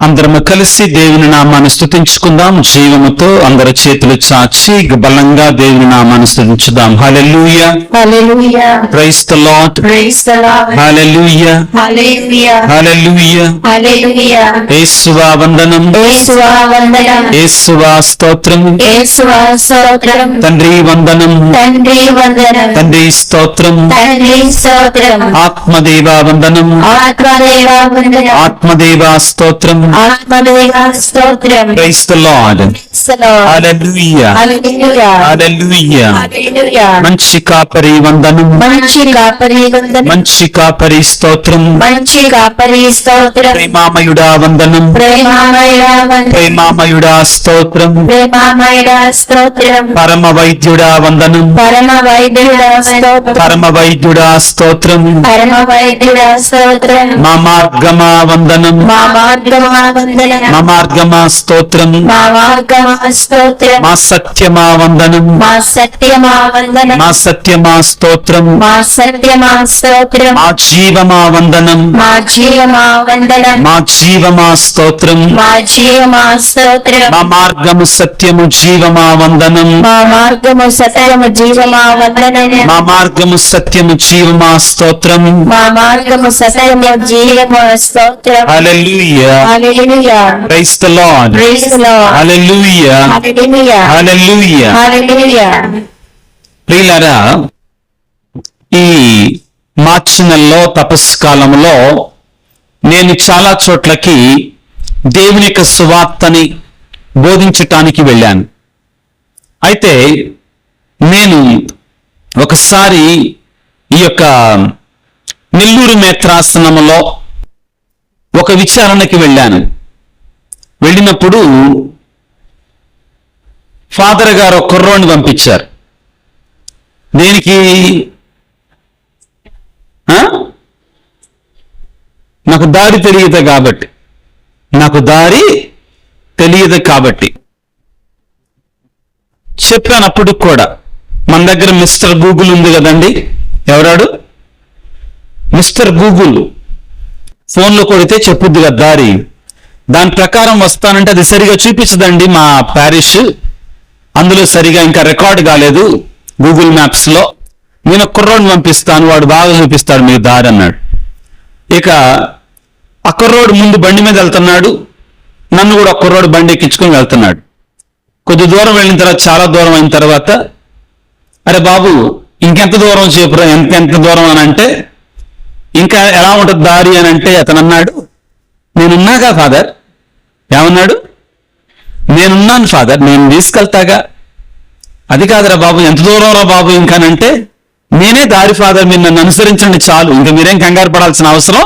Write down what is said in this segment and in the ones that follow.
అందరము కలిసి దేవుని నామాన్ని స్తుతించుకుందాం. జీవముతో అందరి చేతులు చాచి బలంగా దేవుని నామాన్ని స్తుతించుదాం. Hallelujah, hallelujah, praise the Lord, praise the Lord, hallelujah, hallelujah, hallelujah. Hallelujah. యేసువా వందనం, యేసువా వందనం, యేసువా స్తోత్రం, యేసువా స్తోత్రం, తండ్రి వందనం, తండ్రి వందనం, తండ్రి స్తోత్రం, తండ్రి స్తోత్రం, ఆత్మదేవా వందనం, ఆత్మదేవా వందనం, ఆత్మదేవా స్తోత్రం. ఆత్మదేవా స్తోత్రం. Praise the Lord, praise the Lord, hallelujah, hallelujah, hallelujah. Hallelujah. మంచి కాపరి వందనం, మంచి కాపరి వందనం, మంచి కాపరి స్తోత్రం, మంచి కాపరి స్తోత్రం, ప్రేమామయుడా వందనం, ప్రేమామయుడా వందనం, ప్రేమామయుడా స్తోత్రం, ప్రేమామయుడా స్తోత్రం, పరమ వైద్యుడా వందనం, పరమ వైద్యుడా స్తోత్రం, పరమ వైద్యుడా స్తోత్రం, పరమ వైద్యుడా స్తోత్రం, మా మార్గమా వందనం, మా మార్గమా వందనం, మా మార్గమా స్తోత్రం, మా మార్గమా స్తోత్రం, మా సత్యమా వందనం, మా సత్యమా వందనం, మా సత్యమా స్తోత్రం, మా సత్యమా స్తోత్రం, మా జీవమా వందనం, మా జీవమా వందనం, మా జీవమా స్తోత్రం, మా జీవమా స్తోత్రం, మా మార్గము సత్యము జీవమా వందనం, మా మార్గము సత్యము జీవమా వందనం, మా మార్గము సత్యము జీవమా స్తోత్రం. మా మార్గము సత్యము జీవము స్తోత్రం. Hallelujah, hallelujah, praise the Lord, praise the Lord, hallelujah, hallelujah, hallelujah. Hallelujah. ప్రియులారా, ఈ మార్చి నెలలో తపస్సు కాలంలో నేను చాలా చోట్లకి దేవుని యొక్క సువార్తని బోధించటానికి వెళ్ళాను. అయితే నేను ఒకసారి ఈ యొక్క నెల్లూరు మేత్రాసనములో ఒక విచారణకి వెళ్ళాను. వెళ్ళినప్పుడు ఫాదర్ గారు ఒక కుర్రోని పంపించారు. దేనికి? నాకు దారి తెలియదు కాబట్టి, నాకు దారి తెలియదు కాబట్టి చెప్పాను. అప్పుడు కూడా మన దగ్గర మిస్టర్ గూగుల్ ఉంది కదండి. ఎవరాడు? Mister Google. ఫోన్లో కొడితే చెప్పుద్ది కదా దారి. దాని ప్రకారం వస్తానంటే అది సరిగా చూపించదండి. మా ప్యారిష్ అందులో సరిగా ఇంకా రికార్డ్ కాలేదు గూగుల్ మ్యాప్స్లో. నేను కుర్రోడ్ని పంపిస్తాను, వాడు బాగా చూపిస్తాడు మీకు దారి అన్నాడు. ఇక ఆ కుర్రోడు ముందు బండి మీద వెళ్తున్నాడు, నన్ను కూడా ఆ కుర్రోడు బండి ఎక్కించుకొని వెళ్తున్నాడు. కొద్ది దూరం వెళ్ళిన తర్వాత, చాలా దూరం అయిన తర్వాత, అరే బాబు ఇంకెంత దూరం చెప్పురా, ఎంత దూరం అని అంటే, ఇంకా ఎలా ఉంటుంది దారి అని అంటే అతను అన్నాడు, నేనున్నాగా ఫాదర్. ఏమన్నాడు? నేనున్నాను ఫాదర్, నేను తీసుకెళ్తాగా. అది కాదురా బాబు, ఎంత దూరం రా బాబు ఇంకానంటే, నేనే దారి ఫాదర్, మీరు నన్ను అనుసరించండి చాలు, ఇంకా మీరేం కంగారు పడాల్సిన అవసరం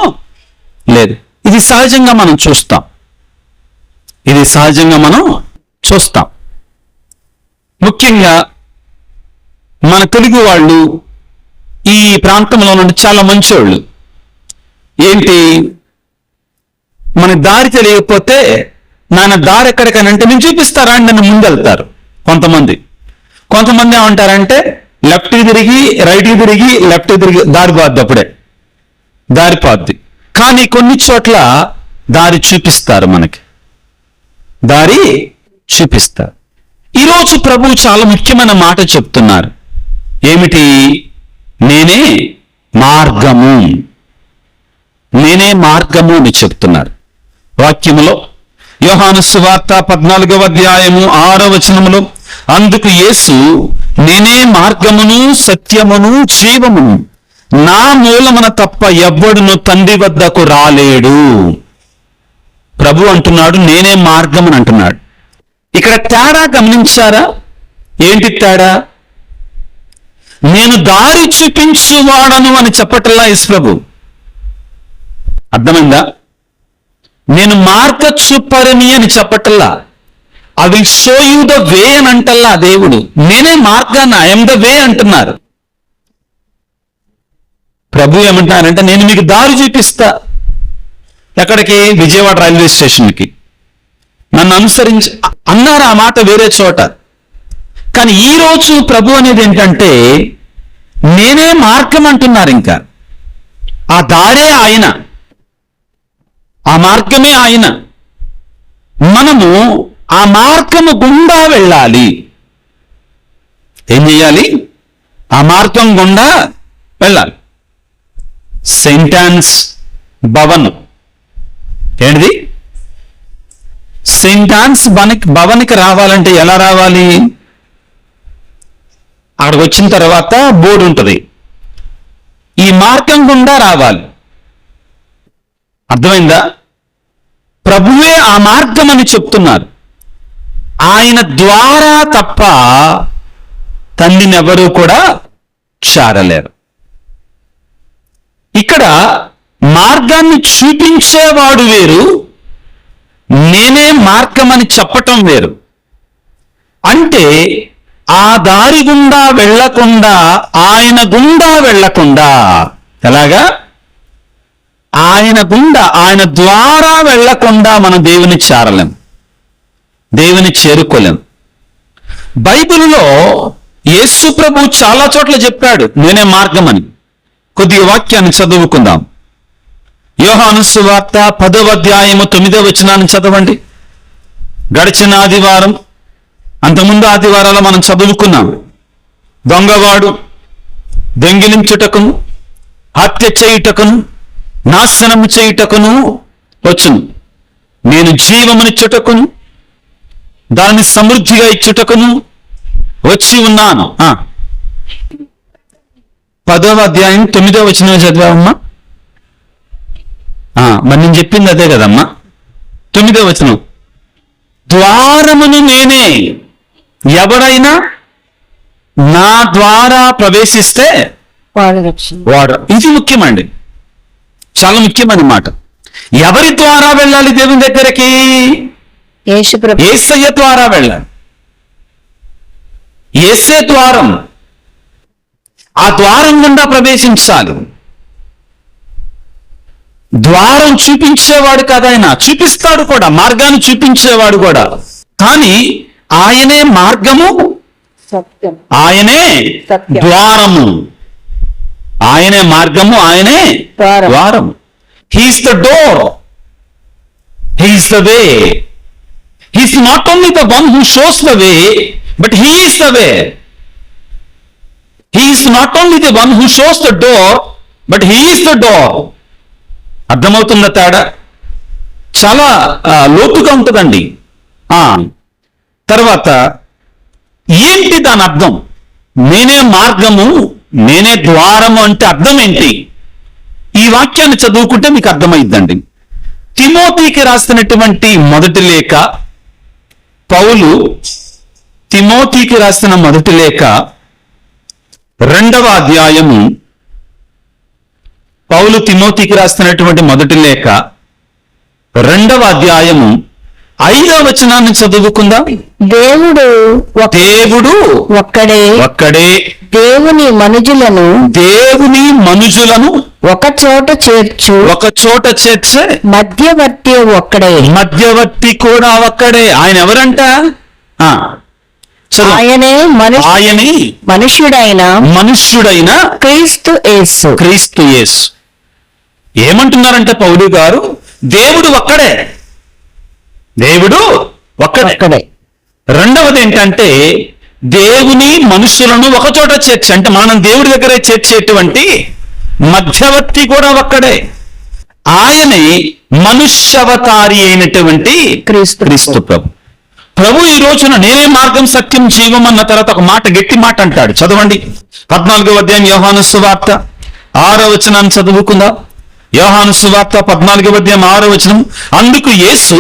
లేదు. ఇది సహజంగా మనం చూస్తాం, ఇది సహజంగా మనం చూస్తాం. ముఖ్యంగా మన తెలుగు వాళ్ళు ఈ ప్రాంతంలో నుండి చాలా మంచోళ్ళు. ఏంటి, మన దారి తెలియకపోతే నాన్న దారి ఎక్కడికనంటే నేను చూపిస్తారా అని నన్ను ముందెళ్తారు. కొంతమంది ఏమంటారంటే లెఫ్ట్ తిరిగి రైట్కి తిరిగి లెఫ్ట్ తిరిగి దారి పోద్ది, అప్పుడే దారి పోద్ది. కానీ కొన్ని చోట్ల దారి చూపిస్తారు, మనకి దారి చూపిస్తారు. ఈరోజు ప్రభువు చాలా ముఖ్యమైన మాట చెప్తున్నారు. ఏమిటి? నేనే మార్గము, నేనే మార్గము అని చెప్తున్నారు వాక్యములో. యోహాను సువార్త 14వ అధ్యాయము 6వ వచనములో, అందుకు యేసు, నేనే మార్గమును సత్యమును జీవమును, నా మూలమున తప్ప ఎవ్వడును తండ్రి వద్దకు రాలేడు. ప్రభు అంటున్నాడు నేనే మార్గం అని అంటున్నాడు. ఇక్కడ తేడా గమనించారా? ఏంటి తేడా? నేను దారి చూపించువాడను అని చెప్పటల్లా యేసు ప్రభు. అర్థమైందా? నేను మార్గ చూపరిని అని చెప్పటల్లా. I will show you the way అని అంటల్లా దేవుడు. నేనే మార్గాన్ని, ఐఎమ్ ద వే అంటున్నారు. ప్రభు ఏమంటున్నారంటే నేను మీకు దారి చూపిస్తా. ఎక్కడికి? విజయవాడ రైల్వే స్టేషన్కి. నన్ను అనుసరించి అన్నారు ఆ మాట వేరే చోట. కానీ ఈరోజు ప్రభు అనేది ఏంటంటే నేనే మార్గం అంటున్నారు. ఇంకా ఆ దారే ఆయన, ఆ మార్గమే ఆయన. మనము ఆ మార్గము గుండా వెళ్ళాలి. ఏం చేయాలి? ఆ మార్గం గుండా వెళ్ళాలి. సెయింట్ ఆన్స్ భవన్ ఏంటిది? సెయింట్ ఆన్స్ భవన్కి రావాలంటే ఎలా రావాలి? అక్కడికి వచ్చిన తర్వాత బోర్డు ఉంటుంది, ఈ మార్గం గుండా రావాలి. అర్థమైందా? ప్రభువే ఆ మార్గం అని చెప్తున్నారు. ఆయన ద్వారా తప్ప తండ్రిని ఎవరూ కూడా చేరలేరు. ఇక్కడ మార్గాన్ని చూపించేవాడు వేరు, నేనే మార్గం అని చెప్పటం వేరు. అంటే ఆ దారి గుండా వెళ్లకుండా, ఆయన గుండా వెళ్లకుండా, ఎలాగా? ఆయన గుండా, ఆయన ద్వారా వెళ్లకుండా మనం దేవుని చేరలేం, దేవుని చేరుకోలేం. బైబిల్లో యేసు ప్రభు చాలా చోట్ల చెప్పాడు నేనే మార్గం అని. కొద్దిగా వాక్యాన్ని చదువుకుందాం. యోహాను సువార్త 10వ అధ్యాయము 9వ వచనాన్ని చదవండి. గడిచిన ఆదివారం, అంతకుముందు ఆదివారాలు మనం చదువుకున్నాం. దొంగవాడు దొంగిలించుటకును, హత్య చేయుటకును, నాశనము చేయుటకును వచ్చును. నేను జీవమునిచ్చుటకును, దాన్ని సమృద్ధిగా ఇచ్చుటకును వచ్చి ఉన్నాను. 10వ అధ్యాయం 9వ వచనం చదివామమ్మా. మరి నేను చెప్పింది అదే కదమ్మా. 9వ వచనం, ద్వారమును నేనే, ఎవరైనా నా ద్వారా ప్రవేశిస్తే వాడు. ఇది ముఖ్యమండి, చాలా ముఖ్యమైన మాట. ఎవరి ద్వారా వెళ్ళాలి దేవుని దగ్గరికి? యేసయ్య ద్వారా వెళ్ళాలి. యేసే ద్వారం. ఆ ద్వారం గుండా ప్రవేశించాలి. ద్వారం చూపించేవాడు కాదు ఆయన, చూపిస్తాడు కూడా, మార్గాన్ని చూపించేవాడు కూడా. కానీ ఆయనే మార్గము, ఆయనే ద్వారము. ఆయనే మార్గము, ఆయనే ద్వారం. He's the door, he's the way. He's not only the one who shows the way, but he is the way. He is not only the one who shows the door, but he is the door. అర్థమవుతుందా తేడా? చాలా లోతుగా ఉంటుందండి. తర్వాత ఏంటి దాని అర్థం? నేనే మార్గము, నేనే ద్వారము అంటే అర్థం ఏంటి? ఈ వాక్యాన్ని చదువుకుంటే మీకు అర్థమైద్దండి. తిమోతికి రాసినటువంటి మొదటి లేఖ, పౌలు తిమోతికి రాసిన మొదటి లేఖ 2వ అధ్యాయము, పౌలు తిమోతికి రాస్తున్నటువంటి మొదటి లేఖ 2వ అధ్యాయము 5వ వచనాన్ని చదువుకుందాం. దేవుడు ఒక్కడే దేవుని మనుజులను ఒక చోట చేర్చే మధ్యవర్తి కూడా ఒక్కడే. ఆయన ఎవరంట? ఆయనే మనుష్యుడైన క్రీస్తు యేసు. ఏమంటున్నారంటే పౌలు గారు, దేవుడు ఒక్కడే. రెండవది ఏంటంటే దేవుని మనుషులను ఒక చోట చేర్చి, అంటే మనం దేవుడి దగ్గరే చేర్చేటువంటి మధ్యవర్తి కూడా ఒక్కడే. ఆయనే మనుష్యవతారి అయినటువంటి క్రీస్తు ప్రభు. ఈ రోజున నేనే మార్గం, సత్యం, జీవం అన్న తర్వాత ఒక మాట, గట్టి మాట అంటాడు. చదవండి 14వ అధ్యాయం యోహాను సువార్త 6వ వచనాన్ని చదువుకుందాం. యోహాను సువార్త 14వ అధ్యాయం 6వ వచనం, అందుకు యేసు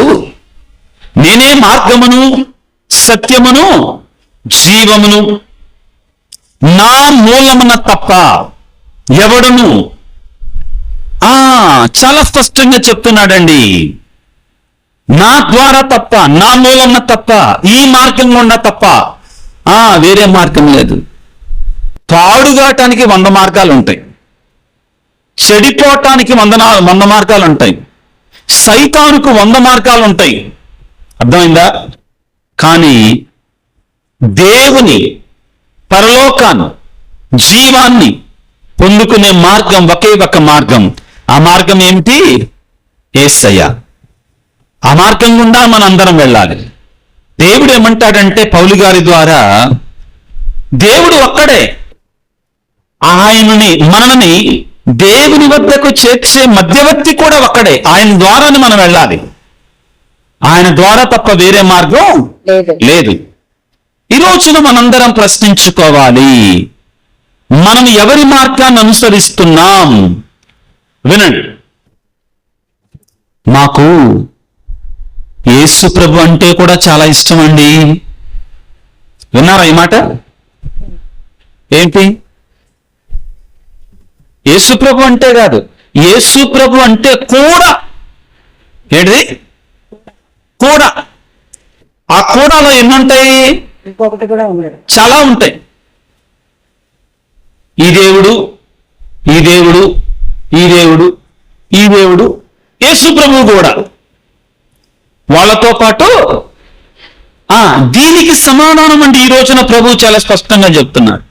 నేనే మార్గమును, సత్యమును, జీవమును, నా మూలమున తప్ప ఎవడును. చాలా స్పష్టంగా చెప్తున్నాడండి. నా ద్వారా తప్ప, నా మూలమున తప్ప, ఈ మార్గం గుండా తప్ప వేరే మార్గం లేదు. పాడుగాటానికి 100 మార్గాలు ఉంటాయి, చెడిపోవటానికి 100 మార్గాలు ఉంటాయి, సైతానుకు 100 మార్గాలు ఉంటాయి. అర్థమైందా? కానీ దేవుని పరలోకాన్ని, జీవాన్ని పొందుకునే మార్గం ఒకే ఒక మార్గం. ఆ మార్గం ఏమిటి? యేసయ్య. ఆ మార్గం గుండా మనందరం వెళ్ళాలి. దేవుడు ఏమంటాడంటే పౌలు గారి ద్వారా, దేవుడు ఒక్కడే, మనల్ని దేవుని వద్దకు చేర్చే మధ్యవర్తి కూడా ఒక్కడే. ఆయన ద్వారానే మనం వెళ్ళాలి. ఆయన ద్వారా తప్ప వేరే మార్గం లేదు. ఈ రోజున మనందరం ప్రశ్నించుకోవాలి, మనం ఎవరి మార్గాన్ని అనుసరిస్తున్నాం? వినండి, మాకు యేసు ప్రభు అంటే కూడా చాలా ఇష్టం అండి. విన్నారా ఈ మాట? ఏంటి? యేసు ప్రభు అంటే కాదు, యేసు ప్రభు అంటే కూడా. ఏంటిది? కూడా. ఆ కూడాలో ఎన్ని ఉంటాయి? ఇంకొకటి కూడా ఉంది. చాలా ఉంటాయి. ఈ దేవుడు, ఈ దేవుడు, ఈ దేవుడు, ఈ దేవుడు, యేసు ప్రభు కూడా. వాళ్ళతో పాటు దీనికి సమాధానం అండి ఈ రోజున ప్రభు చాలా స్పష్టంగా చెప్తున్నాడు.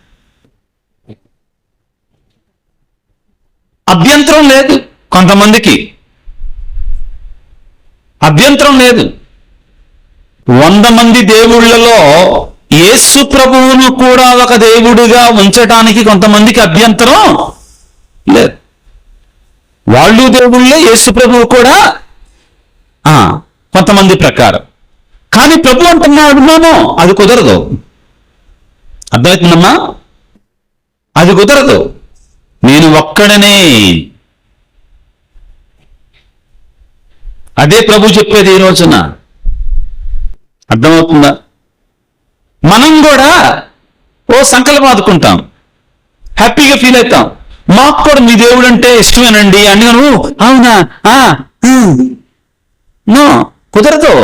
అభ్యంతరం లేదు, కొంతమందికి అభ్యంతరం లేదు. 100 మంది దేవుళ్ళలో యేసు ప్రభువును కూడా ఒక దేవుడిగా ఉంచడానికి కొంతమందికి అభ్యంతరం లేదు. వాళ్ళు దేవుళ్ళే, యేసు ప్రభువు కూడా కొంతమంది ప్రకారం. కానీ ప్రభు అంటున్నాడు, నో, అది కుదరదు. అర్థమవుతుందమ్మా? అది కుదరదు. నేను ఒక్కడనే. అదే ప్రభు చెప్పేది ఈ రోజున. అర్థమవుతుందా? మనం కూడా సంకల్పం ఆదుకుంటాం, హ్యాపీగా ఫీల్ అవుతాం. మాకు కూడా మీ దేవుడు అంటే ఇష్టమేనండి అని. అవునా? నో, కుదరదు.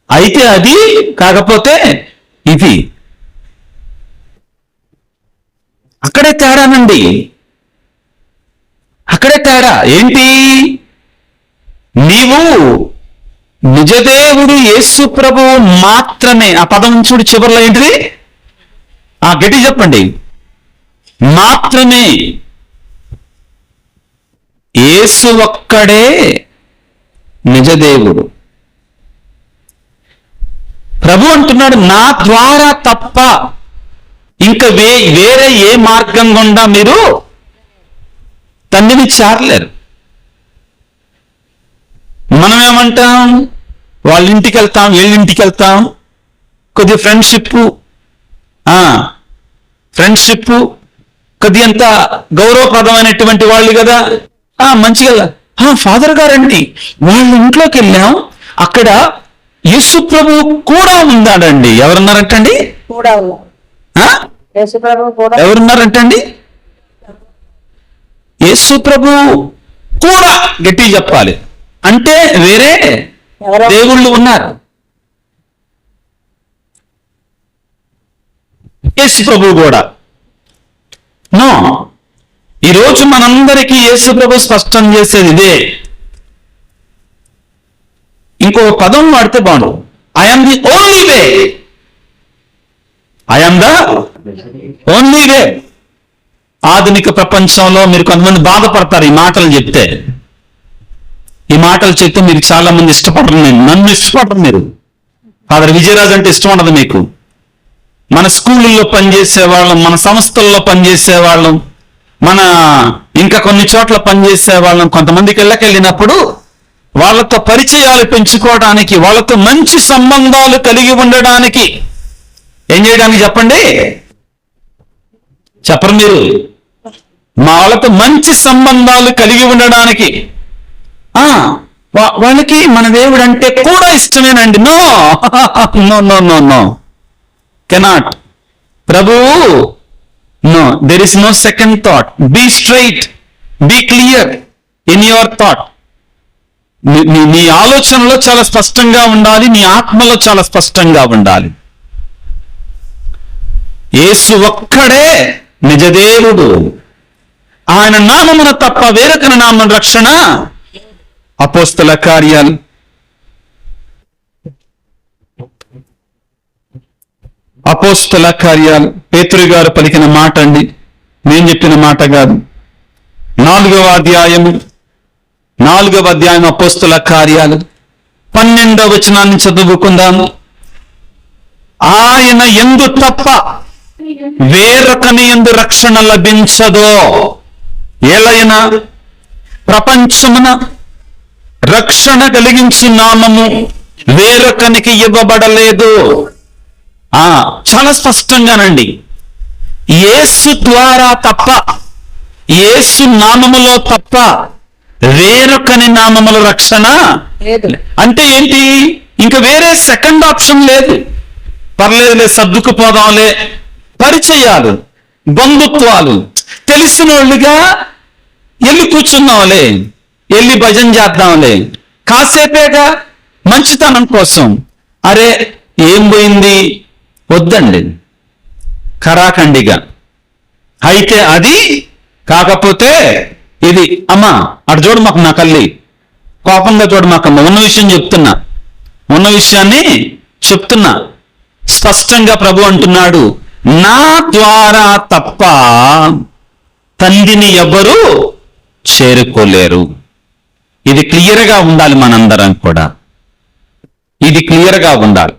అయితే అది, కాకపోతే ఇది. అక్కడే తేడానండి, అక్కడే తేడా. ఏంటి? నీవు నిజదేవుడు యేసు ప్రభువు మాత్రమే. ఆ పదం చూడు చివరిలో ఏంటిది? గట్టి చెప్పండి. మాత్రమే. యేసు ఒక్కడే నిజదేవుడు. ప్రభు అంటున్నాడు, నా ద్వారా తప్ప ఇంకా వేరే ఏ మార్గం గుండా మీరు తండ్రిని చేరలేరు. మనం ఏమంటాం? వాళ్ళ ఇంటికి వెళ్తాం, వీళ్ళింటికి వెళ్తాం, కొద్ది ఫ్రెండ్షిప్ కొద్ది అంత గౌరవప్రదమైనటువంటి వాళ్ళు కదా, మంచిగా ఫాదర్ గారండి వాళ్ళ ఇంట్లోకి వెళ్ళాం, అక్కడ యేసు ప్రభు కూడా ఉన్నాడండి. ఎవరున్నారంటండి? ఎవరున్నారంటండి? యేసు ప్రభు కూడా. గట్టి చెప్పాలి. అంటే వేరే దేవుళ్ళు ఉన్నారు. యేసు ప్రభు కూడా నో. ఈరోజు మనందరికీ యేసు ప్రభు స్పష్టం చేసేది ఇదే. ఇంకో పదం వాడితే బాగుండు. I'm the only way. I'm the only way. ఆధునిక ప్రపంచంలో మీరు కొంతమంది బాధపడతారు ఈ మాటలు చెప్తే. ఈ మాటలు చెప్తే మీరు చాలా మంది ఇష్టపడరు. నన్ను ఇష్టపడరు మీరు. ఫాదర్ విజయరాజు అంటే ఇష్టం ఉండదు మీకు. మన స్కూళ్ళల్లో పనిచేసే వాళ్ళం, మన సంస్థల్లో పనిచేసే వాళ్ళం, మన ఇంకా కొన్ని చోట్ల పనిచేసే వాళ్ళం, కొంతమందికి వెళ్ళకెళ్ళినప్పుడు వాళ్ళతో పరిచయాలు పెంచుకోవడానికి, వాళ్ళతో మంచి సంబంధాలు కలిగి ఉండడానికి ఏం చేయడానికి చెప్పండి? చెప్పరు మీరు. మా వాళ్ళతో మంచి సంబంధాలు కలిగి ఉండడానికి వాళ్ళకి మన దేవుడు అంటే కూడా ఇష్టమేనండి. No no no no no cannot. ప్రభువు no, there is no second thought. Be straight, be clear in your thought. నీ ఆలోచనలో చాలా స్పష్టంగా ఉండాలి, నీ ఆత్మలో చాలా స్పష్టంగా ఉండాలి. యేసు ఒక్కడే నిజదేవుడు. ఆయన నామమున తప్ప వేరొకరి నామం రక్షణ. అపోస్తల కార్యాలు 4వ పేతురు గారు పలికిన మాట అండి, నేను చెప్పిన మాట కాదు. 4వ అధ్యాయము 4వ అధ్యాయం అపోస్తుల కార్యాలు 12వ వచనాన్ని చదువుకుందాం. ఆయన యందు తప్ప వేరొకని యందు రక్షణ లభించదో. ఏలైనా ప్రపంచమున రక్షణ కలిగించు నామము వేరొకనికి ఇవ్వబడలేదు. చాలా స్పష్టంగానండి, యేసు ద్వారా తప్ప, యేసు నామములో తప్ప వేరొకని నామములో రక్షణ అంటే ఏంటి? ఇంకా వేరే సెకండ్ ఆప్షన్ లేదు. పర్లేదులే, సర్దుకుపోదాంలే, పరిచయాలు, బంధుత్వాలు, తెలిసిన వాళ్ళుగా వెళ్ళి కూర్చున్నాంలే, వెళ్ళి భజన చేద్దాంలే, కాసేపేగా మంచితనం కోసం. అరే ఏం పోయింది? వద్దండి, కరాఖండిగా. అయితే అది కాకపోతే ఇది. అమ్మా అటు చూడు మాకు, నా కల్లి కోపంగా చూడు మాకమ్మ, ఉన్న విషయం చెప్తున్నా, ఉన్న విషయాన్ని చెప్తున్నా. స్పష్టంగా ప్రభు అంటున్నాడు, నా ద్వారా తప్ప తండ్రిని ఎవ్వరూ చేరుకోలేరు. ఇది క్లియర్గా ఉండాలి, మనందరం కూడా ఇది క్లియర్గా ఉండాలి.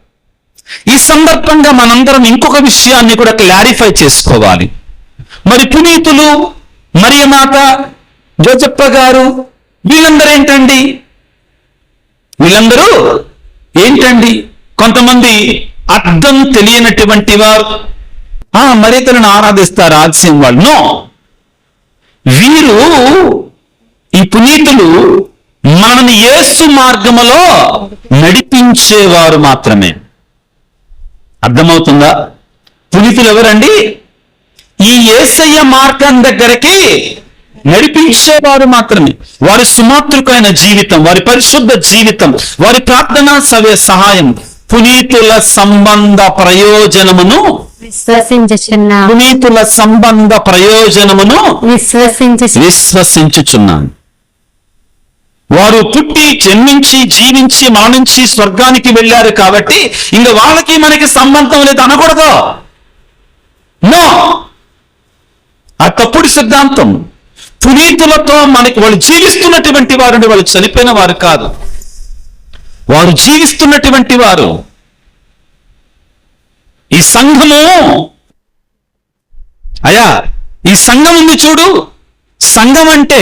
ఈ సందర్భంగా మనందరం ఇంకొక విషయాన్ని కూడా క్లారిఫై చేసుకోవాలి. మరి పునీతులు, మరియమాత, జోజప్ప గారు, వీళ్ళందరూ ఏంటండి? కొంతమంది అర్థం తెలియనటువంటి వారు మరియతలను ఆరాధిస్తారు, ఆలస్యం వాళ్ళు. నో, వీరు, ఈ పునీతులు మనల్ని యేసు మార్గములో నడిపించేవారు మాత్రమే. అర్థమవుతుందా? పునీతులు ఎవరండి? ఈ యేసయ్య మార్గం దగ్గరికి నడిపించేవారు మాత్రమే. వారి సుమాతృకమైన జీవితం, వారి పరిశుద్ధ జీవితం, వారి ప్రార్థనా సహాయం పునీతుల సంబంధ ప్రయోజనమును విశ్వసించుచున్నాను. వారు పుట్టి, జన్మించి, జీవించి, మరణించి స్వర్గానికి వెళ్ళారు కాబట్టి ఇంకా వాళ్ళకి మనకి సంబంధం లేదు అనకూడదు. నో, ఆ తప్పుడు సిద్ధాంతం. పునీతులతో మనకి, వాళ్ళు జీవిస్తున్నటువంటి వారు, వాళ్ళు చనిపోయిన వారు కాదు, వారు జీవిస్తున్నటువంటి వారు. ఈ సంఘము, ఈ సంఘం ఉంది చూడు, సంఘం అంటే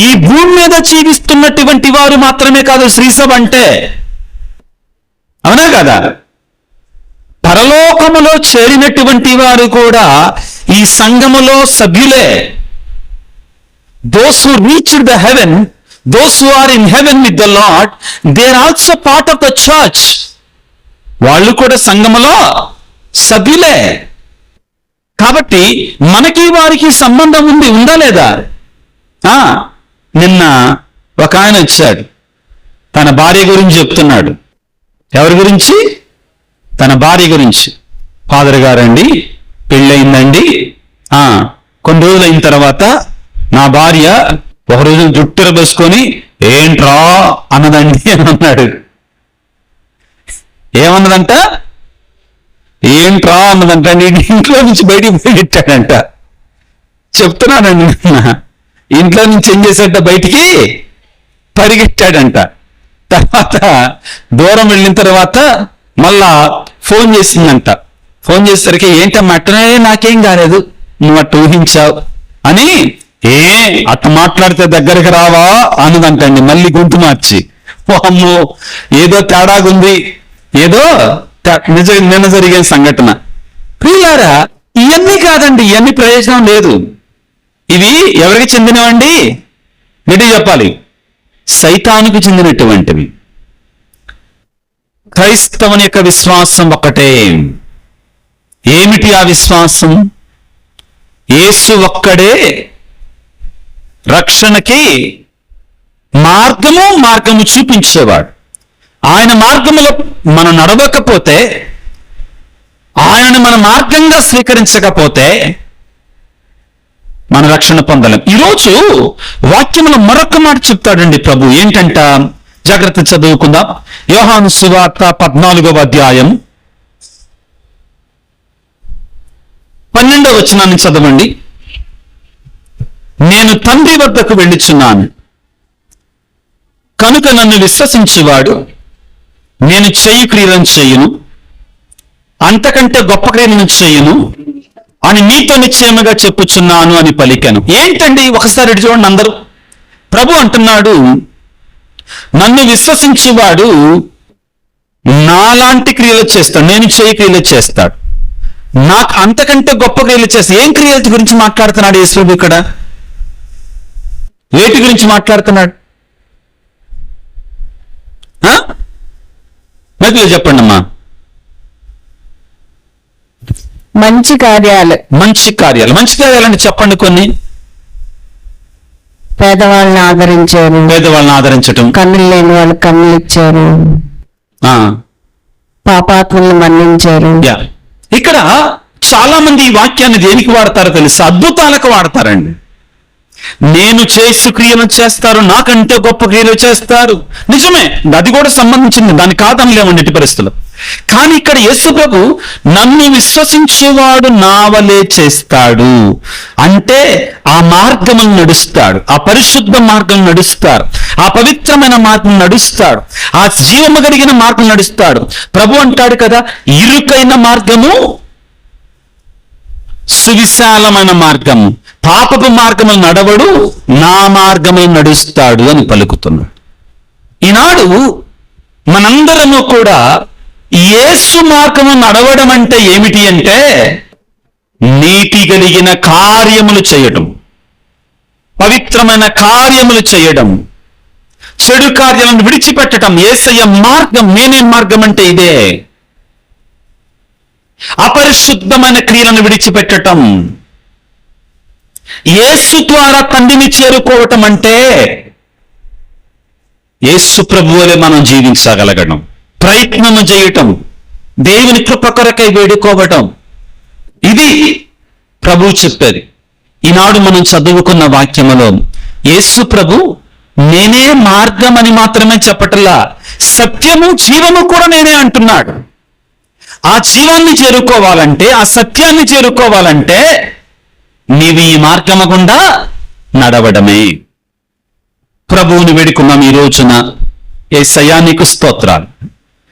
ఈ భూమి మీద జీవిస్తున్నటువంటి వారు మాత్రమే కాదు శ్రీసభ అంటే. అవునా కదా? పరలోకములో చేరినటువంటి వారు కూడా ఈ సంఘములో సభ్యులే. Those who reached the heaven, those who are in heaven with the Lord, they are also part of the church. వాళ్ళు కూడా సంఘములో సభ్యులే. కాబట్టి మనకి వారికి సంబంధం ఉందా లేదా? నిన్న ఒక ఆయన వచ్చాడు, తన భార్య గురించి చెప్తున్నాడు. ఎవరి గురించి? తన భార్య గురించి. ఫాదర్ గారండి, పెళ్ళయిందండి, కొన్ని రోజులు అయిన తర్వాత నా భార్య ఒక రోజు జుట్టెర బసుకొని ఏంట్రా అన్నదండి అని అన్నాడు. ఏమన్నదంట? ఏంట్రా అన్నదంట. ఇంట్లో నుంచి బయటికి పెట్టాడంట. చెప్తున్నానండి, ఇంట్లో నుంచి ఏం చేశాడంట, బయటికి పరిగెట్టాడంట. తర్వాత దూరం వెళ్ళిన తర్వాత మళ్ళా ఫోన్ చేసిందంట. ఫోన్ చేసేసరికి ఏంటమ్మా అట్టనే, నాకేం కాలేదు, నువ్వు అట్టు ఊహించావు అని. అట్ట మాట్లాడితే దగ్గరికి రావా అన్నదంటండి. మళ్ళీ గొంతు మార్చి, అమ్మో ఏదో తేడాగుంది, ఏదో నిన్న జరిగిన సంఘటన. ప్రియులారా, ఇవన్నీ కాదండి, ఇవన్నీ ప్రయోజనం లేదు. ఇవి ఎవరికి చెందినవండి? గట్టి చెప్పాలి, సైతానుకు చెందినటువంటివి. క్రైస్తవుని యొక్క విశ్వాసం ఒకటే. ఏమిటి ఆ విశ్వాసం? యేసు ఒక్కడే రక్షణకి మార్గము చూపించేవాడు. ఆయన మార్గములో మనం నడవకపోతే, ఆయనను మన మార్గంగా స్వీకరించకపోతే మన రక్షణ పొందలేం. ఈరోజు వాక్యములో మరొక మాట చెప్తాడండి ప్రభు. ఏంటంట? జాగ్రత్త చదువుకుందాం. యోహాను సువార్త 14వ అధ్యాయం 12వ వచనాన్ని చదవండి. నేను తండ్రి వద్దకు వెళ్ళుచున్నాను, కనుక నన్ను విశ్వసించువాడు నేను చేయు క్రియలను చేయును, అంతకంటే గొప్ప క్రియలను చేయును అని మీతో నిశ్చయముగా చెప్పుచున్నాను అని పలికాను. ఏంటండి ఒకసారి ఇటు చూడండి అందరూ. ప్రభు అంటున్నాడు, నన్ను విశ్వసించువాడు నాలాంటి క్రియలు చేస్తాడు, నేను చేయి క్రియలు చేస్తాడు, నాకు అంతకంటే గొప్ప క్రియలు చేస్తాడు. ఏం క్రియల గురించి మాట్లాడుతున్నాడు యేసు ఇక్కడ? వేటి గురించి మాట్లాడుతున్నాడు? మైకులో చెప్పండి అమ్మా. మంచి కార్యాలు. మంచి కార్యాలు. మంచి కార్యాలని చెప్పండి కొన్ని. పేదవాళ్ళని ఆదరించారు, పేదవాళ్ళని ఆదరించటం, కన్నులు లేని వాళ్ళు కన్నులు ఇచ్చారు, పాపాత్మల్ని మన్నించారు. ఇక్కడ చాలా మంది ఈ వాక్యాన్ని దేనికి వాడతారో తెలుసా? అద్భుతాలకు వాడతారండి. నేను చేసు క్రియలు చేస్తారు, నాకంటే గొప్ప క్రియలు చేస్తారు. నిజమే, అది కూడా సంబంధించింది, దాని కాదనలేమండి ఎట్టి పరిస్థితులు. కానీ ఇక్కడ యేసు ప్రభు నన్ను విశ్వసించేవాడు నా వలే చేస్తాడు అంటే ఆ మార్గమును నడుస్తాడు, ఆ పరిశుద్ధ మార్గం నడుస్తాడు, ఆ పవిత్రమైన మార్గం నడుస్తాడు, ఆ జీవము కలిగిన మార్గం నడుస్తాడు. ప్రభు అంటాడు కదా, ఇరుకైన మార్గము సువిశాలమైన మార్గము, పాపపు మార్గము నడవడు, నా మార్గము నడుస్తాడు అని పలుకుతున్నాడు. ఈనాడు మనందరము కూడా యేసు మార్గము నడవడం అంటే ఏమిటి అంటే నీతి కలిగిన కార్యములు చేయడం, పవిత్రమైన కార్యములు చేయడం, చెడు కార్యాలను విడిచిపెట్టడం. యేసయ్య మార్గం, నేనే మార్గం అంటే ఇదే. అపరిశుద్ధమైన క్రియలను విడిచిపెట్టడం, యేసు ద్వారా తండ్రిని చేరుకోవటం అంటే యేసు ప్రభువులే మనం జీవించగలగడం, ప్రయత్నము చేయటం, దేవుని కృప కొరకై వేడుకోవటం. ఇది ప్రభు చెప్పేది. ఈనాడు మనం చదువుకున్న వాక్యములో యేసు ప్రభు నేనే మార్గం అని మాత్రమే చెప్పటల్లా, సత్యము జీవము కూడా నేనే అంటున్నాడు. ఆ జీవాన్ని చేరుకోవాలంటే, ఆ సత్యాన్ని చేరుకోవాలంటే నీవు ఈ మార్గము గుండా నడవడమే. ప్రభువుని వేడుకున్నాం ఈ రోజున. యేసయ్యా నీకు స్తోత్రాలు.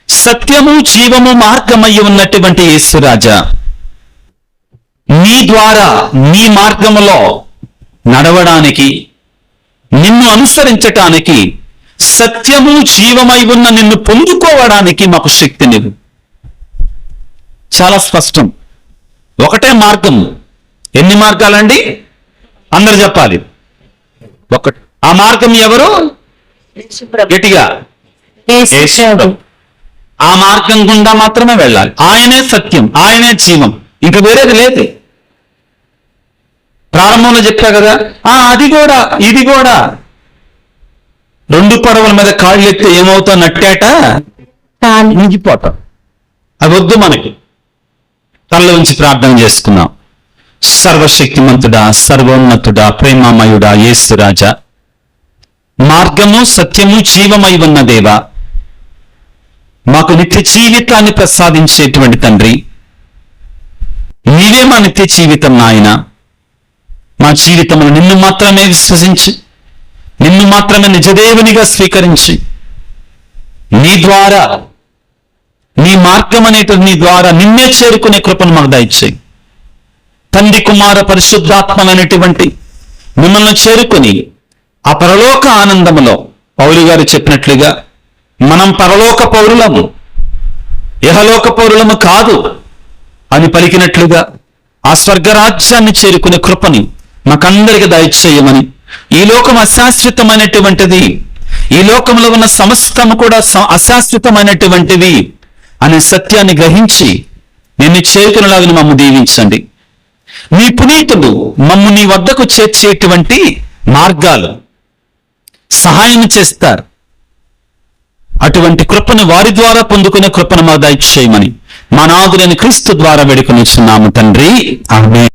సత్యము జీవము మార్గమయ్యి ఉన్నటువంటి యేసురాజా, నీ ద్వారా నీ మార్గములో నడవడానికి, నిన్ను అనుసరించటానికి, సత్యము జీవమై ఉన్న నిన్ను పొందుకోవడానికి మాకు శక్తినివ్వు. చాలా స్పష్టం. ఒకటే మార్గం. ఎన్ని మార్గాలండి? అందరు చెప్పాలి. ఒకటి. ఆ మార్గం ఎవరు? గట్టిగా యేసు. ఆ మార్గం గుండా మాత్రమే వెళ్ళాలి. ఆయనే సత్యం, ఆయనే జీవం, ఇంక వేరేది లేదు. ప్రారంభంలో చెప్పా కదా, అది కూడా ఇది కూడా. రెండు పడవల మీద కాళ్ళు ఎత్తే ఏమవుతా నట్టాట మునిగిపోతాం. అది వద్దు మనకి. తనలో ఉంచి ప్రార్థన చేసుకున్నాం. సర్వశక్తిమంతుడా, సర్వోన్నతుడా, ప్రేమమయుడా యేసురాజా, మార్గము సత్యము జీవమై ఉన్న దేవా, మాకు నిత్య జీవితాన్ని ప్రసాదించేటువంటి తండ్రి, నీవే మా నిత్య జీవితం నాయన. మా జీవితంలో నిన్ను మాత్రమే విశ్వసించి, నిన్ను మాత్రమే నిజదేవునిగా స్వీకరించి, నీ ద్వారా, నీ మార్గం అనేటువంటి నీ ద్వారా నిన్నే చేరుకునే కృపను మాకు దయచేయి. తండ్రి కుమార పరిశుద్ధాత్మలైనటువంటి మిమ్మల్ని చేరుకుని ఆ పరలోక ఆనందములో పౌలు గారు చెప్పినట్లుగా మనం పరలోక పౌరులము, ఇహలోక పౌరులము కాదు అని పలికినట్లుగా ఆ స్వర్గరాజ్యాన్ని చేరుకునే కృపని మాకందరికి దయచేయమని, ఈ లోకం అశాశ్వతమైనటువంటిది, ఈ లోకంలో ఉన్న సమస్తము కూడా అశాశ్వతమైనటువంటివి అనే సత్యాన్ని గ్రహించి నిన్ను చేరుకునేలాగా మమ్ము దీవించండి. నీ పునీతులు మమ్ము నీ వద్దకు చేర్చేటువంటి మార్గాలు సహాయం చేస్తారు. అటువంటి కృపను వారి ద్వారా పొందుకునే కృపను మాకు దయచేయమని మా నాథుడైన క్రీస్తు ద్వారా వేడుకొనిచున్నాము తండ్రి. ఆమేన్.